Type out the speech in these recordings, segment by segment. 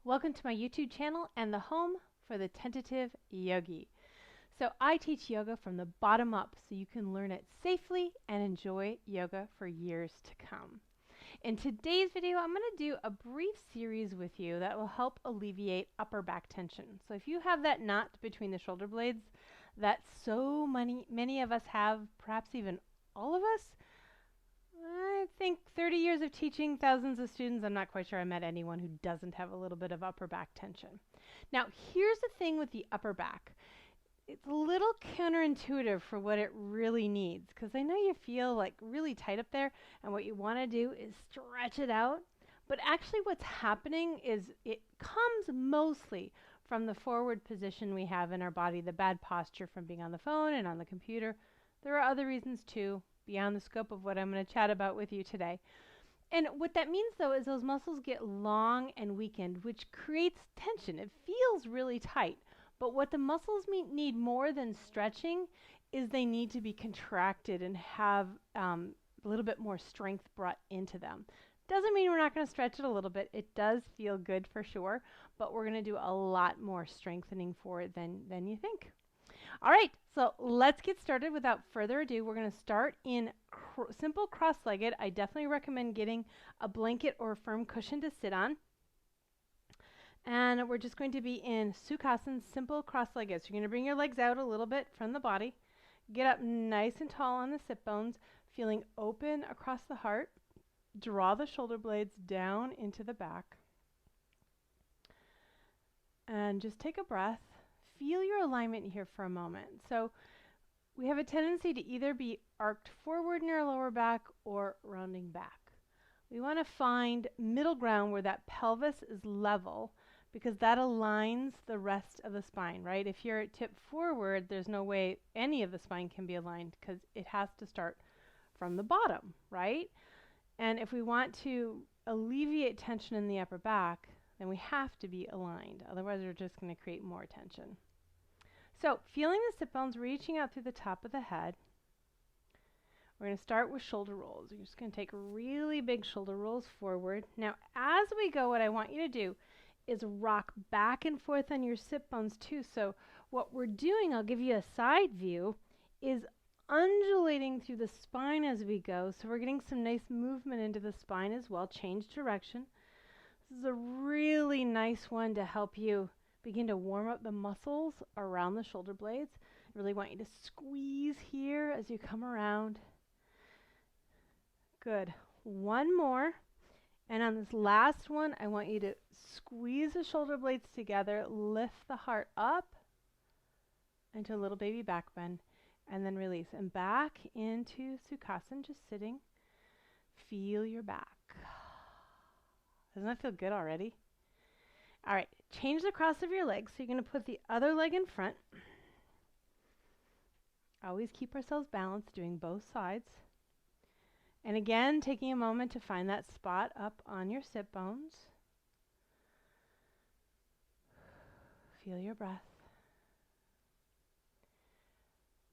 Welcome to my YouTube channel and the home for the Tentative Yogi. So I teach yoga from the bottom up so you can learn it safely and enjoy yoga for years to come. In today's video, I'm going to do a brief series with you that will help alleviate upper back tension. So if you have that knot between the shoulder blades that so many of us have, perhaps even all of us, I think 30 years of teaching thousands of students, I'm not quite sure I met anyone who doesn't have a little bit of upper back tension. Now, here's the thing with the upper back. It's a little counterintuitive for what it really needs, because I know you feel like really tight up there, and what you want to do is stretch it out. But actually what's happening is it comes mostly from the forward position we have in our body, the bad posture from being on the phone and on the computer. There are other reasons too, beyond the scope of what I'm going to chat about with you today. And what that means though is those muscles get long and weakened, which creates tension. It feels really tight. But what the muscles need more than stretching is they need to be contracted and have a little bit more strength brought into them. Doesn't mean we're not going to stretch it a little bit. It does feel good for sure, but we're going to do a lot more strengthening for it than you think. All right, so let's get started. Without further ado, we're going to start in simple cross-legged. I definitely recommend getting a blanket or a firm cushion to sit on. And we're just going to be in Sukhasana, simple cross-legged. So you're going to bring your legs out a little bit from the body. Get up nice and tall on the sit bones, feeling open across the heart. Draw the shoulder blades down into the back. And just take a breath. Feel your alignment here for a moment. So we have a tendency to either be arched forward in our lower back or rounding back. We want to find middle ground where that pelvis is level, because that aligns the rest of the spine, right? If you're tipped forward, there's no way any of the spine can be aligned because it has to start from the bottom, right? And if we want to alleviate tension in the upper back, then we have to be aligned. Otherwise, we're just going to create more tension. So feeling the sit bones reaching out through the top of the head, we're going to start with shoulder rolls. You're just going to take really big shoulder rolls forward. Now, as we go, what I want you to do is rock back and forth on your sit bones too. So what we're doing, I'll give you a side view, is undulating through the spine as we go. So we're getting some nice movement into the spine as well. Change direction. This is a really nice one to help you begin to warm up the muscles around the shoulder blades. I really want you to squeeze here as you come around. Good. One more. And on this last one, I want you to squeeze the shoulder blades together, lift the heart up into a little baby back bend, and then release. And back into Sukhasana, just sitting. Feel your back. Doesn't that feel good already? All right, change the cross of your legs. So you're going to put the other leg in front. Always keep ourselves balanced, doing both sides. And again, taking a moment to find that spot up on your sit bones. Feel your breath.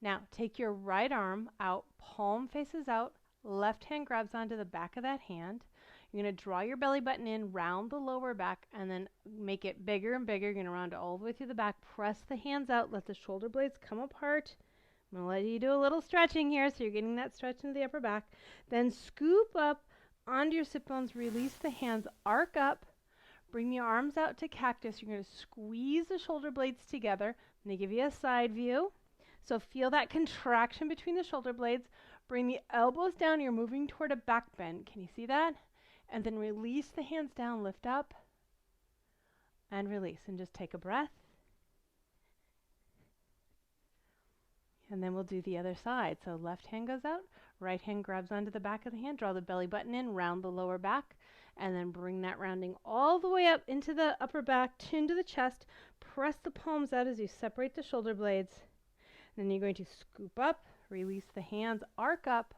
Now, take your right arm out, palm faces out, left hand grabs onto the back of that hand. You're going to draw your belly button in, round the lower back, and then make it bigger and bigger. You're going to round it all the way through the back. Press the hands out. Let the shoulder blades come apart. I'm going to let you do a little stretching here, so you're getting that stretch into the upper back. Then scoop up onto your sit bones. Release the hands. Arc up. Bring the arms out to cactus. You're going to squeeze the shoulder blades together. I'm going to give you a side view. So feel that contraction between the shoulder blades. Bring the elbows down. You're moving toward a back bend. Can you see that? And then release the hands down, lift up, and release. And just take a breath. And then we'll do the other side. So left hand goes out, right hand grabs onto the back of the hand, draw the belly button in, round the lower back, and then bring that rounding all the way up into the upper back, chin to the chest. Press the palms out as you separate the shoulder blades. Then you're going to scoop up, release the hands, arc up,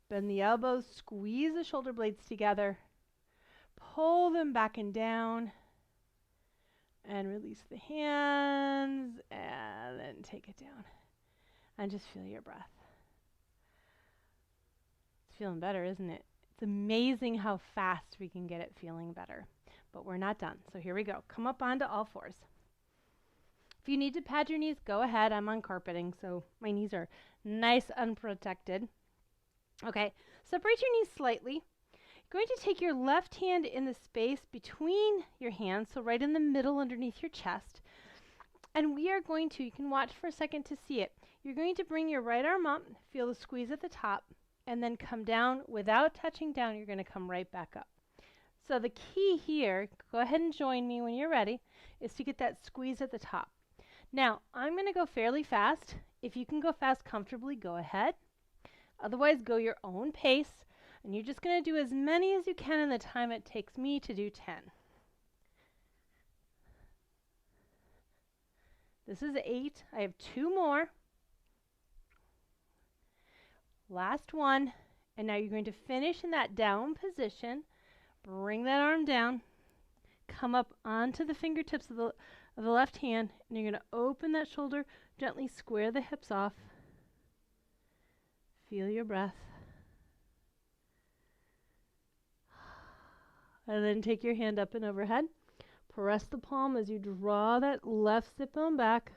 bend the elbows, squeeze the shoulder blades together, pull them back and down, and release the hands, and then take it down. And just feel your breath. It's feeling better, isn't it? It's amazing how fast we can get it feeling better. but we're not done. So here we go. Come up onto all fours. If you need to pad your knees, go ahead. I'm on carpeting, so my knees are nice unprotected. Okay, separate your knees slightly. You're going to take your left hand in the space between your hands, so right in the middle underneath your chest. And we are going to, you can watch for a second to see it. You're going to bring your right arm up, feel the squeeze at the top, and then come down. Without touching down, you're going to come right back up. So the key here, go ahead and join me when you're ready, is to get that squeeze at the top. Now, I'm going to go fairly fast. If you can go fast comfortably, go ahead. Otherwise, go your own pace, and you're just going to do as many as you can in the time it takes me to do 10. This is 8. I have 2 more. Last one. And now you're going to finish in that down position. Bring that arm down. Come up onto the fingertips of the left hand, and you're going to open that shoulder, gently square the hips off. Feel your breath. And then take your hand up and overhead. Press the palm as you draw that left sit bone back.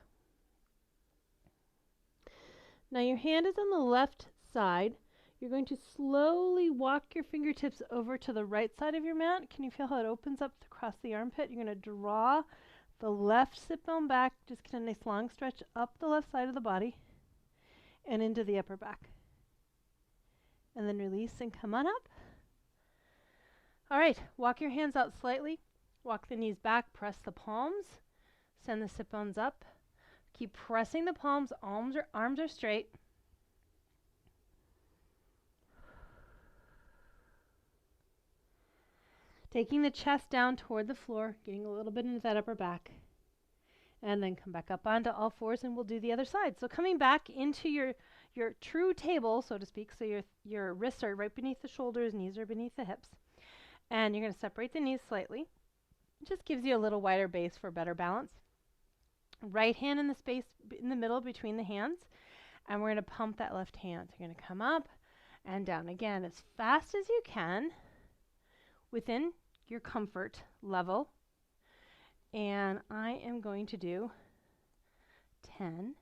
Now your hand is on the left side. You're going to slowly walk your fingertips over to the right side of your mat. Can you feel how it opens up across the armpit? You're going to draw the left sit bone back. Just get a nice long stretch up the left side of the body and into the upper back. And then release and come on up. All right, walk your hands out slightly. Walk the knees back, press the palms, send the sit bones up. Keep pressing the palms, arms are straight. Taking the chest down toward the floor, getting a little bit into that upper back. And then come back up onto all fours, and we'll do the other side. So coming back into your true table, so to speak, so your wrists are right beneath the shoulders, knees are beneath the hips. And you're going to separate the knees slightly. It just gives you a little wider base for better balance. Right hand in the space in the middle between the hands, and we're going to pump that left hand. So you're going to come up and down again as fast as you can within your comfort level. And I am going to do 10.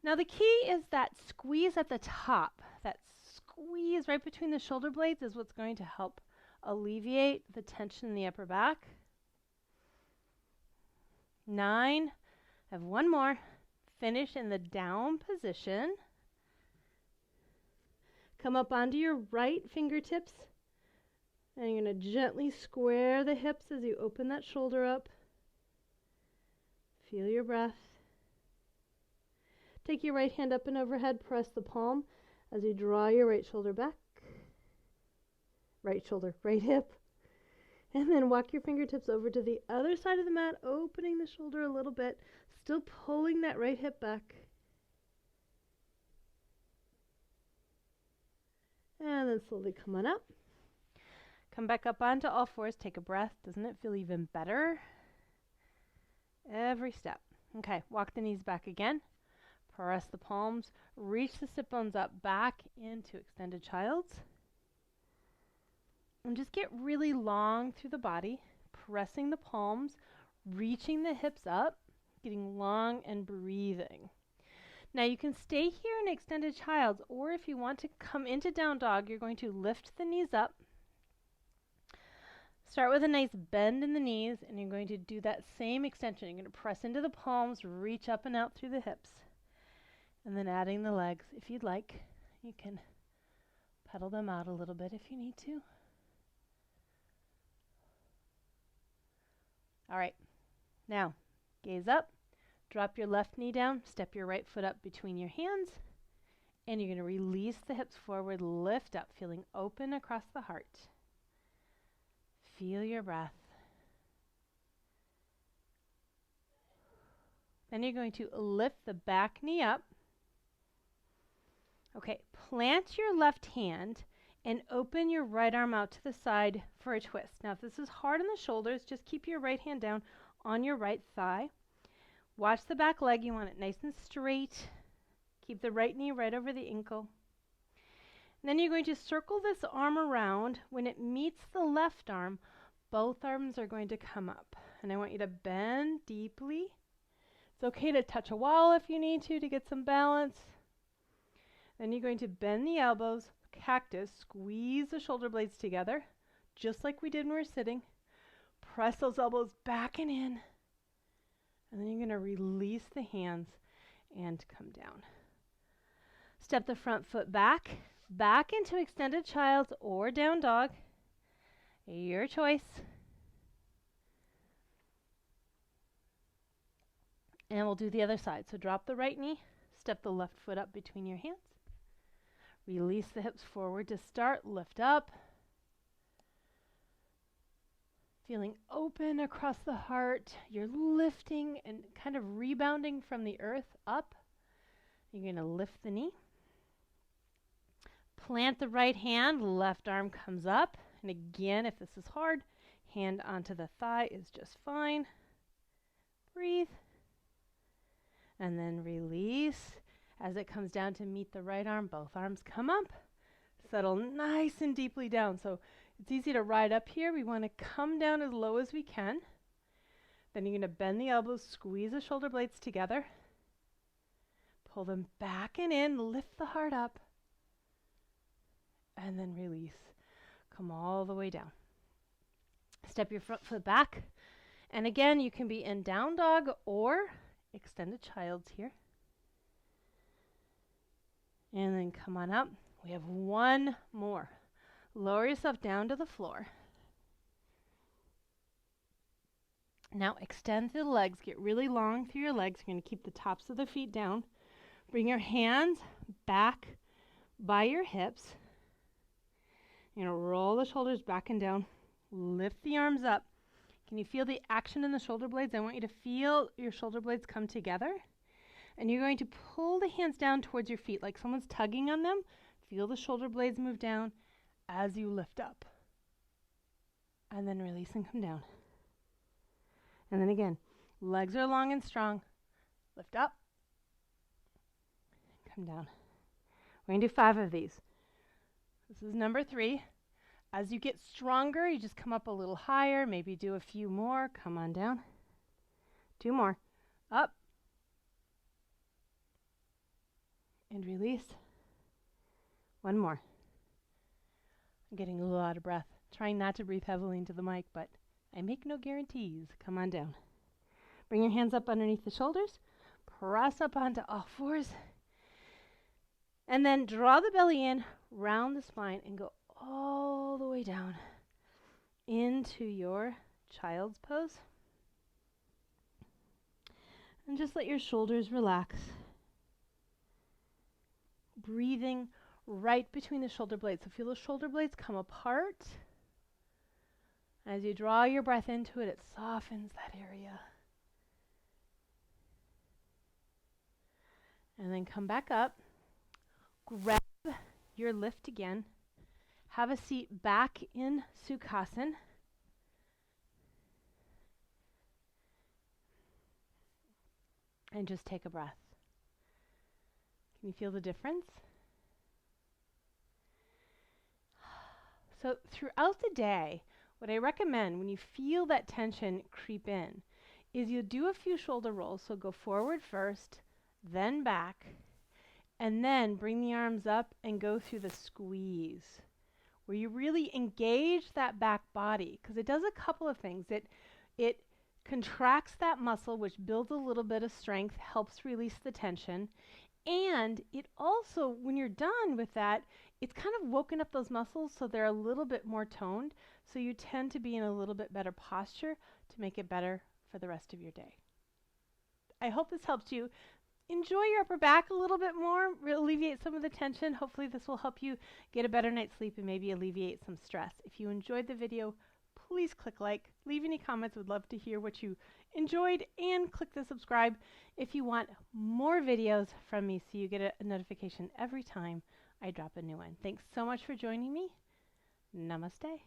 Now the key is that squeeze at the top. That squeeze right between the shoulder blades is what's going to help alleviate the tension in the upper back. 9. I have 1 more. Finish in the down position. Come up onto your right fingertips, and you're going to gently square the hips as you open that shoulder up. Feel your breath. Take your right hand up and overhead. Press the palm as you draw your right shoulder back. Right shoulder, right hip. And then walk your fingertips over to the other side of the mat, opening the shoulder a little bit, still pulling that right hip back. And then slowly come on up. Come back up onto all fours. Take a breath. Doesn't it feel even better? Every step. Okay, walk the knees back again. Press the palms. Reach the sit bones up back into extended child's. And just get really long through the body, pressing the palms, reaching the hips up, getting long and breathing. Now you can stay here in extended child's, or if you want to come into down dog, you're going to lift the knees up. Start with a nice bend in the knees, and you're going to do that same extension. You're going to press into the palms, reach up and out through the hips, and then adding the legs. If you'd like, you can pedal them out a little bit if you need to. All right, now gaze up, drop your left knee down, step your right foot up between your hands, and you're going to release the hips forward, lift up, feeling open across the heart. Feel your breath. Then you're going to lift the back knee up. Okay, plant your left hand and open your right arm out to the side for a twist. Now, if this is hard on the shoulders, just keep your right hand down on your right thigh. Watch the back leg. You want it nice and straight. Keep the right knee right over the ankle. And then you're going to circle this arm around. When it meets the left arm, Both arms are going to come up, and I want you to bend deeply. It's okay to touch a wall if you need to get some balance. Then you're going to bend the elbows, cactus, squeeze the shoulder blades together, just like we did when we were sitting. Press those elbows back and in. And then you're going to release the hands and come down. Step the front foot back into extended child's or down dog. Your choice. And we'll do the other side. So drop the right knee, step the left foot up between your hands. Release the hips forward to start, lift up. Feeling open across the heart. You're lifting and kind of rebounding from the earth up. You're going to lift the knee. Plant the right hand, left arm comes up. And again, if this is hard, hand onto the thigh is just fine. Breathe. And then release. As it comes down to meet the right arm, both arms come up. Settle nice and deeply down. So it's easy to ride up here. We want to come down as low as we can. Then you're going to bend the elbows, squeeze the shoulder blades together. Pull them back and in, lift the heart up. And then release. Come all the way down. Step your front foot back. And again, you can be in down dog or extended child's here. And then come on up. We have one more. Lower yourself down to the floor. Now extend through the legs. Get really long through your legs. You're going to keep the tops of the feet down. Bring your hands back by your hips. You're going to roll the shoulders back and down. Lift the arms up. Can you feel the action in the shoulder blades? I want you to feel your shoulder blades come together. And you're going to pull the hands down towards your feet like someone's tugging on them. Feel the shoulder blades move down as you lift up. And then release and come down. And then again, legs are long and strong. Lift up. Come down. We're going to do 5 of these. This is number 3. As you get stronger, you just come up a little higher. Maybe do a few more. Come on down. 2 more. Up. And release. 1 more. I'm getting a lot of breath. Trying not to breathe heavily into the mic, but I make no guarantees. Come on down. Bring your hands up underneath the shoulders. Press up onto all 4s. And then draw the belly in, round the spine, and go all the way down into your child's pose. And just let your shoulders relax. Breathing right between the shoulder blades. So feel the shoulder blades come apart. As you draw your breath into it, it softens that area. And then come back up. Grab your lift again. Have a seat back in Sukhasana. And just take a breath. Can you feel the difference? So throughout the day, what I recommend when you feel that tension creep in is you do a few shoulder rolls. So go forward first, then back, and then bring the arms up and go through the squeeze, where you really engage that back body, because it does a couple of things. It contracts that muscle, which builds a little bit of strength, helps release the tension, and it also, when you're done with that, it's kind of woken up those muscles so they're a little bit more toned, so you tend to be in a little bit better posture to make it better for the rest of your day. I hope this helps you enjoy your upper back a little bit more, alleviate some of the tension. Hopefully this will help you get a better night's sleep and maybe alleviate some stress. If you enjoyed the video, please click like, leave any comments. Would love to hear what you enjoyed, and click the subscribe if you want more videos from me so you get a notification every time I drop a new one. Thanks so much for joining me. Namaste.